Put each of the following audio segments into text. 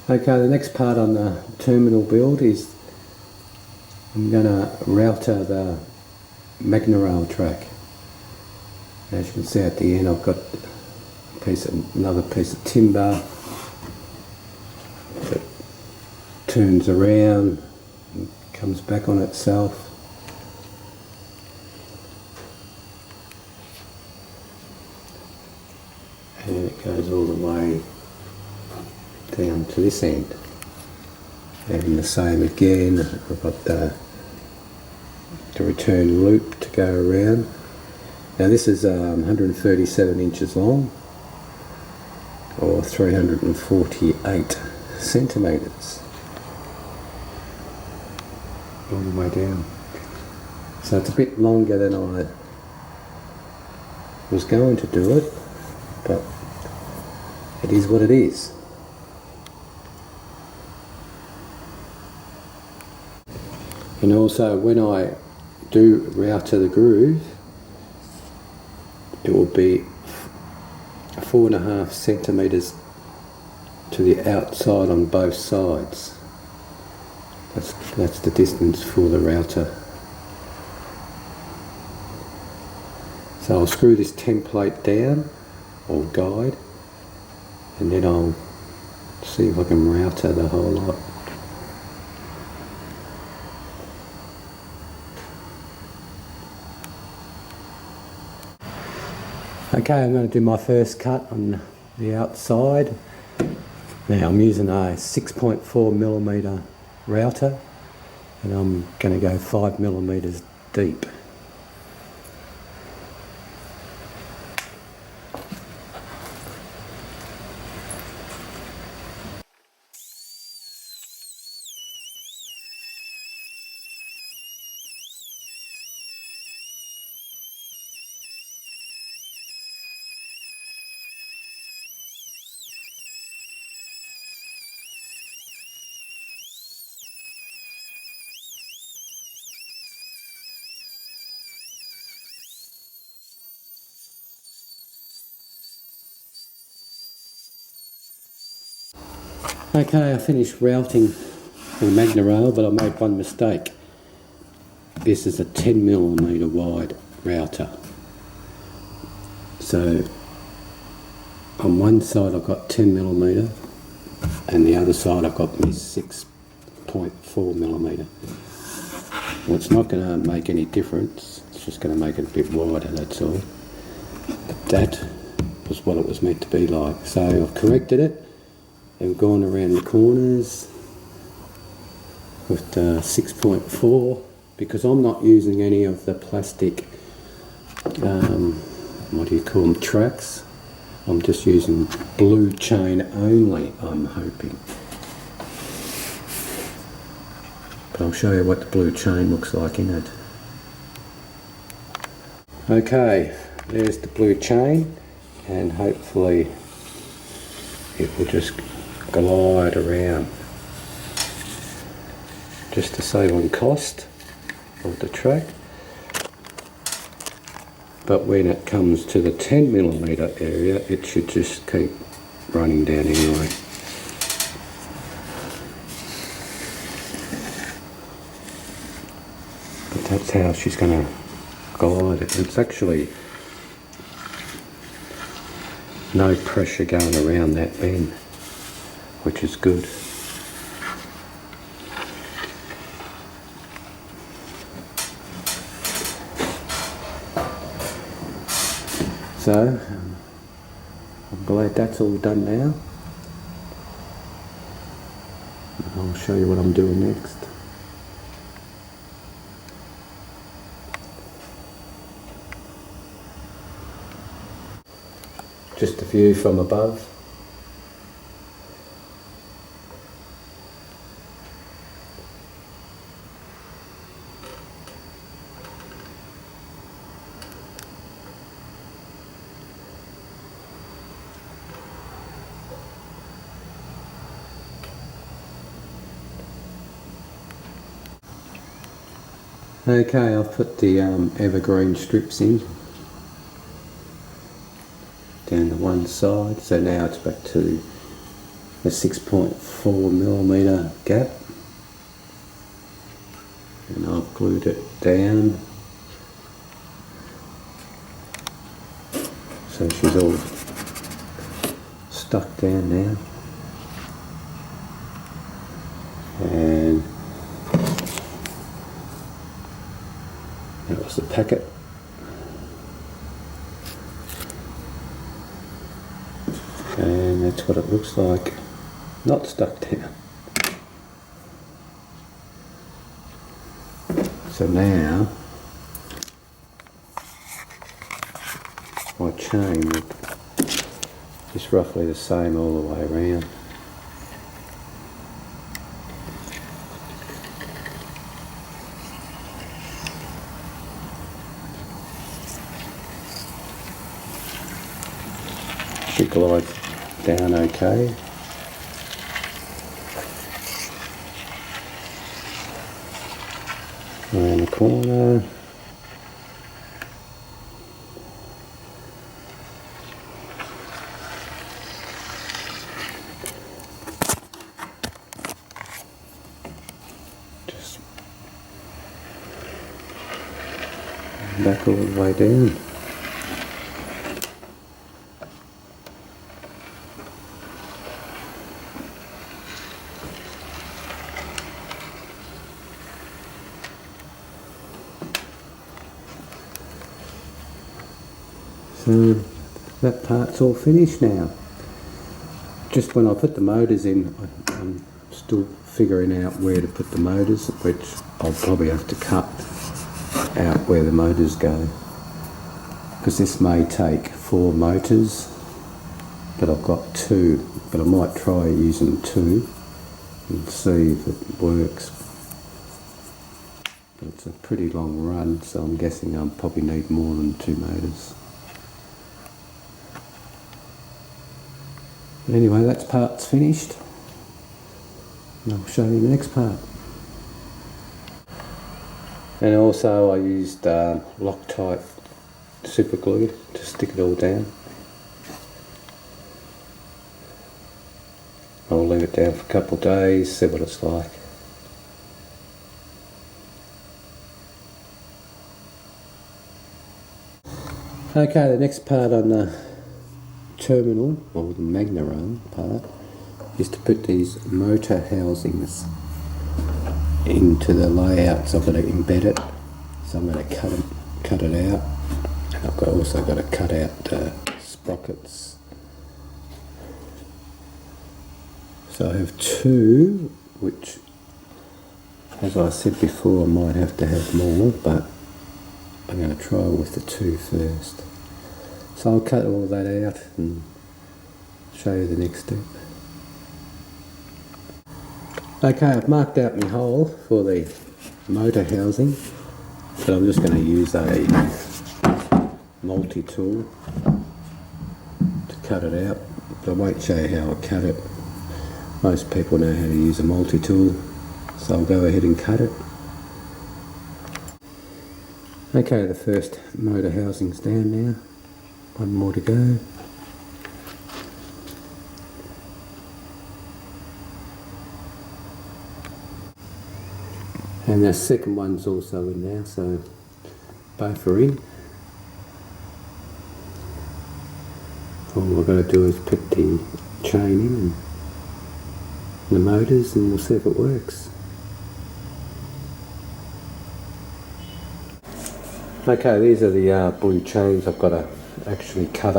Okay, the next part on the terminal build is I'm going to router the Magnorail track. As you can see at the end, I've got another piece of timber that turns around and comes back on itself. And it goes all the way down to this end. And the same again, I've got the return loop to go around. Now this is 137 inches long, or 348 centimetres, all the way down. So it's a bit longer than I was going to do it, but it is what it is. And also when I do router the groove, it will be 4.5 centimetres to the outside on both sides. That's the distance for the router. So I'll screw this template down, or guide, and then I'll see if I can router the whole lot. Okay, I'm going to do my first cut on the outside. Now I'm using a 6.4mm router, and I'm going to go 5mm deep. Okay, I finished routing the Magnorail, but I made one mistake. This is a 10mm wide router. So on one side I've got 10mm, and the other side I've got my 6.4mm. Well, it's not going to make any difference, it's just going to make it a bit wider, that's all. But that was what it was meant to be like. So I've corrected it and gone around the corners with the 6.4, because I'm not using any of the plastic, what do you call them, tracks. I'm just using blue chain only, I'm hoping. But I'll show you what the blue chain looks like in it. Okay, there's the blue chain, and hopefully it will just glide around, just to save on cost of the track. But when it comes to the 10mm area, it should just keep running down anyway. But that's how she's going to glide it. It's actually no pressure going around that bend, which is good. So I'm glad that's all done now. I'll show you what I'm doing next. Just a view from above. Okay, I've put the evergreen strips in down the one side, so now it's back to a 6.4mm gap, and I've glued it down so she's all stuck down now. And that was the packet. And that's what it looks like, not stuck down. So now my chain is roughly the same all the way around. It glides down okay. Around the corner. Just back all the way down. So that part's all finished now. Just when I put the motors in, I'm still figuring out where to put the motors, which I'll probably have to cut out where the motors go, because this may take 4 motors, but I've got 2, but I might try using 2 and see if it works. But it's a pretty long run, so I'm guessing I'll probably need more than 2 motors. But anyway, that part's finished, and I'll show you the next part. And also I used Loctite super glue to stick it all down. I'll leave it down for a couple of days, see what it's like. Okay, the next part on the terminal, or the Magnorail part, is to put these motor housings into the layout. So I've got to embed it, so I'm going to cut it out, and I've also got to cut out the sprockets. So I have 2, which, as I said before, I might have to have more, but I'm going to try with the 2 first. So I'll cut all that out and show you the next step. Okay, I've marked out my hole for the motor housing, but I'm just going to use a multi-tool to cut it out. But I won't show you how I cut it. Most people know how to use a multi-tool, so I'll go ahead and cut it. Okay, the first motor housing's down now. 1 more to go. And the second one's also in now, so both are in. All we've got to do is put the chain in and the motors, and we'll see if it works. Okay, these are the blue chains I've got to actually cut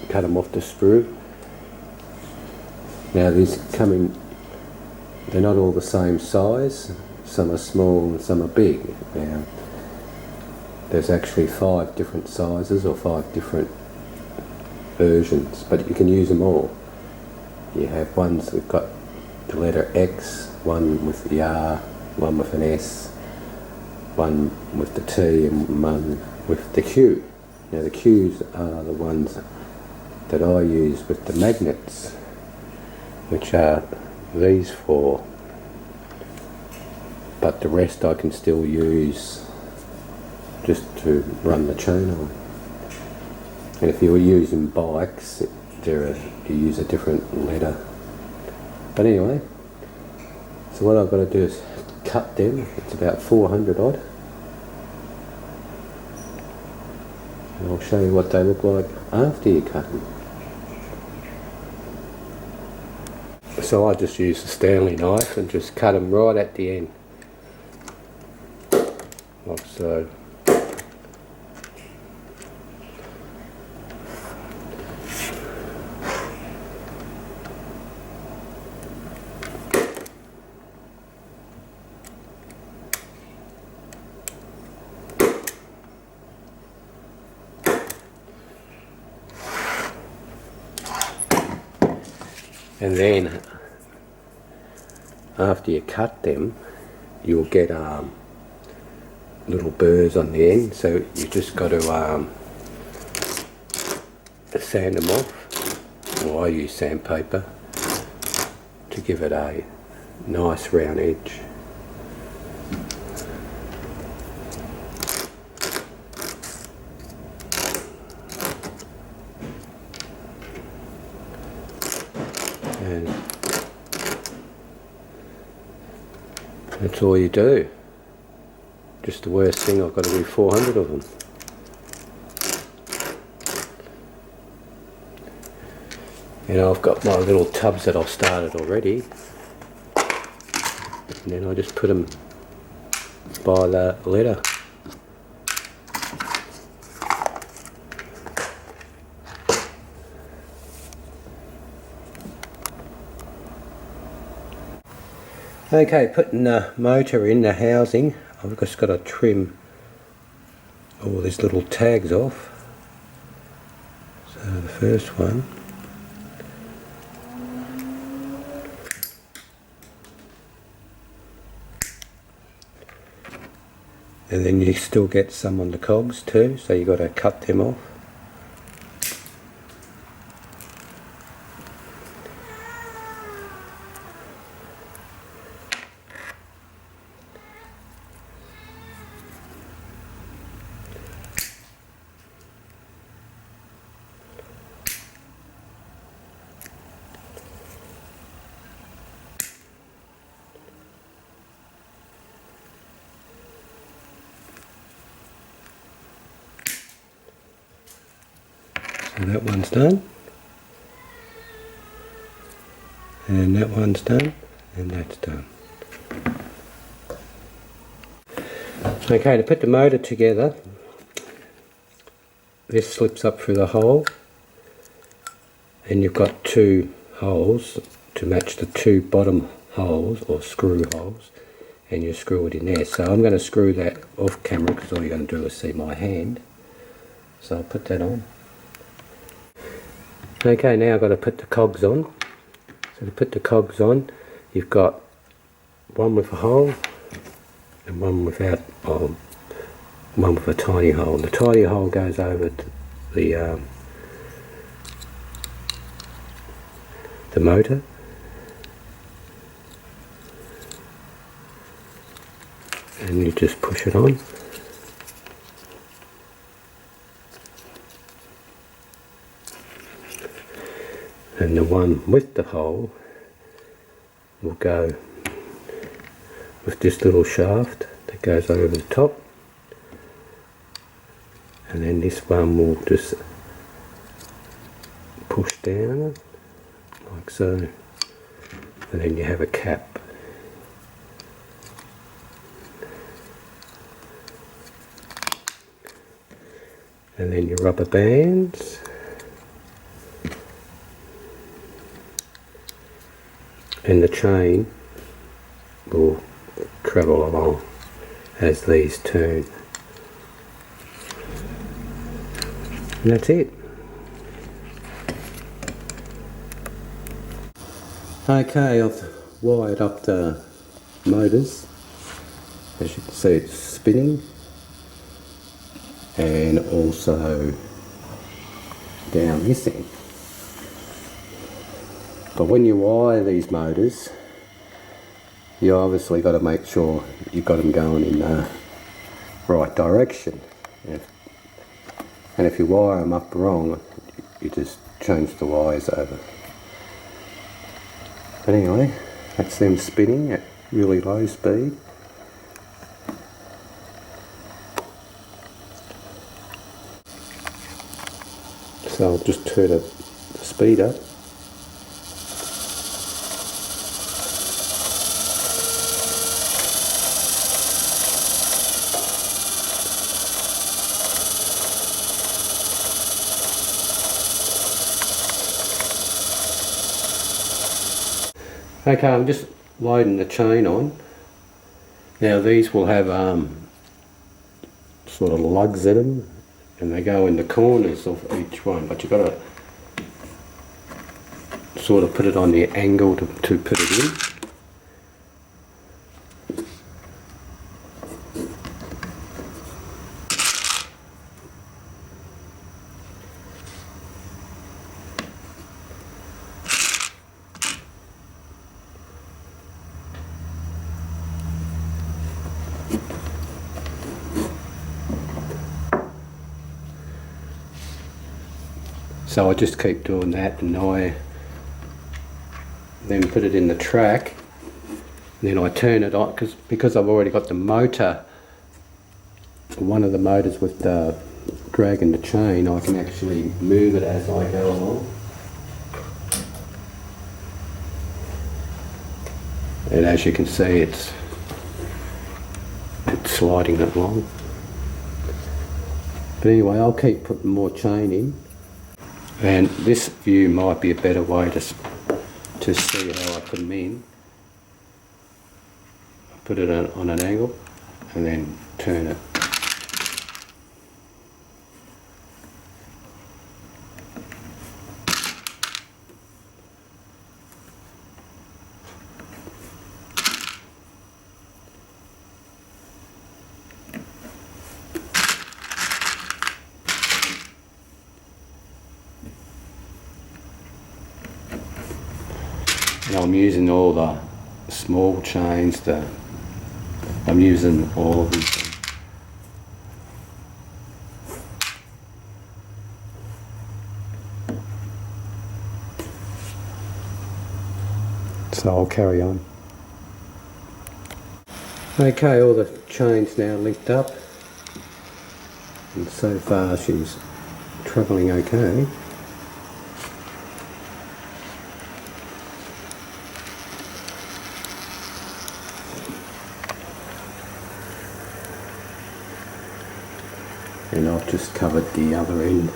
them off the sprue. Now they're not all the same size, some are small and some are big. Now there's actually 5 different sizes or 5 different versions, but you can use them all. You have ones that have got the letter X, one with the R, one with an S, one with the T, and one with the Q. Now the Qs are the ones that I use with the magnets, which are these 4, but the rest I can still use just to run the chain on. And if you were using bikes, you use a different letter But anyway, so what I've got to do is cut them. It's about 400 odd. And I'll show you what they look like after you cut them. So I just use the Stanley knife and just cut them right at the end. Like so. And then after you cut them, you'll get little burrs on the end, so you just got to sand them off. Well, I use sandpaper to give it a nice round edge. And that's all you do. Just the worst thing, I've got to do 400 of them. You know, I've got my little tubs that I've started already, and then I just put them by the letter. Okay, putting the motor in the housing, I've just got to trim all these little tags off. So the first one, and then you still get some on the cogs too, so you've got to cut them off. So that one's done, and that one's done, and that's done. Okay, to put the motor together, this slips up through the hole, and you've got two holes to match the two bottom holes, or screw holes, and you screw it in there. So I'm going to screw that off camera because all you're going to do is see my hand. So I'll put that on. Okay, now I've got to put the cogs on. So to put the cogs on, you've got one with a hole and one without, one with a tiny hole. The tiny hole goes over the motor, and you just push it on. And the one with the hole will go with this little shaft that goes over the top, and then this one will just push down like so, and then you have a cap. And then your rubber bands, and the chain will travel along as these turn. And that's it. Okay, I've wired up the motors. As you can see, it's spinning, and also down this end. But when you wire these motors, you obviously got to make sure you've got them going in the right direction. And if you wire them up wrong, you just change the wires over. But anyway, that's them spinning at really low speed. So I'll just turn the speed up. Okay, I'm just loading the chain on. Now these will have sort of lugs in them, and they go in the corners of each one, but you've got to sort of put it on the angle to put it in. So I just keep doing that, and I then put it in the track, and then I turn it on because I've already got the motor, one of the motors with the dragging the chain. I can actually move it as I go along, and as you can see, it's sliding it along. But anyway, I'll keep putting more chain in. And this view might be a better way to see how I put them in. I put it on an angle and then turn it. And I'm using all the small chains, I'm using all of them. So I'll carry on. Okay, all the chains now linked up, and so far she's travelling okay. And I've just covered the other end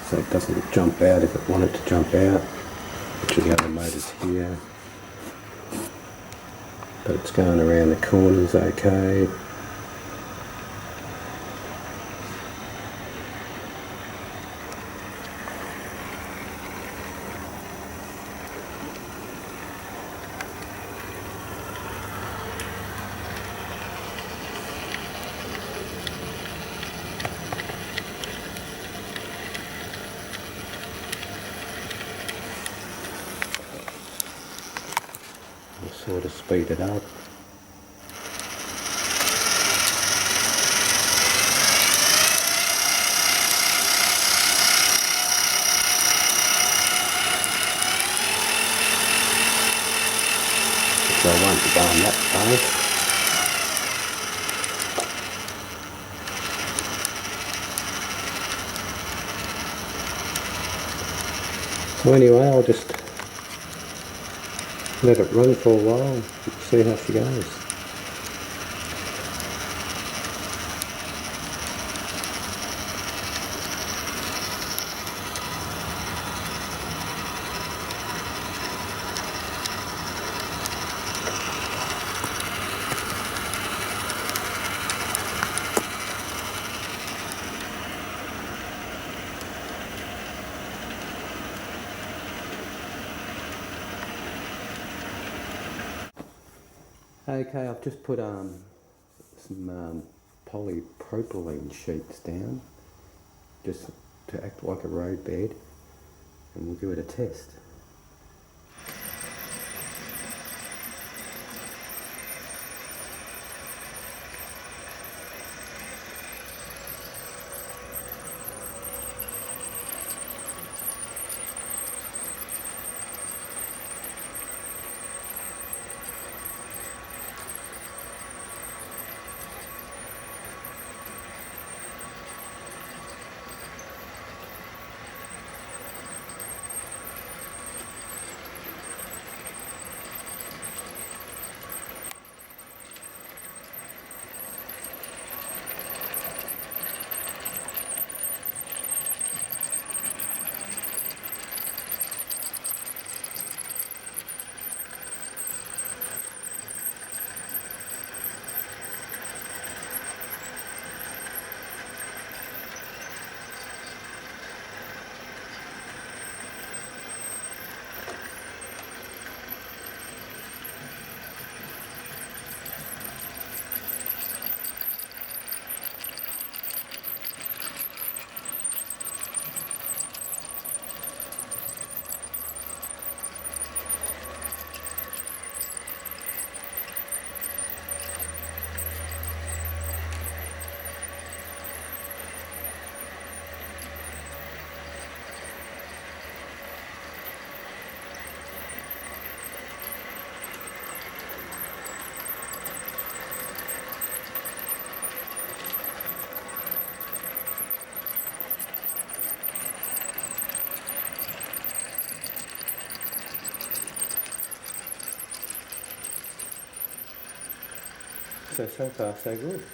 so it doesn't jump out if it wanted to jump out, which the other motor's here. But it's going around the corners okay. Sort of speed it up. So I won't be going that fast. So anyway, I'll just let it run for a while and see how she goes. Okay, I've just put some polypropylene sheets down, just to act like a road bed, and we'll give it a test. So far so good.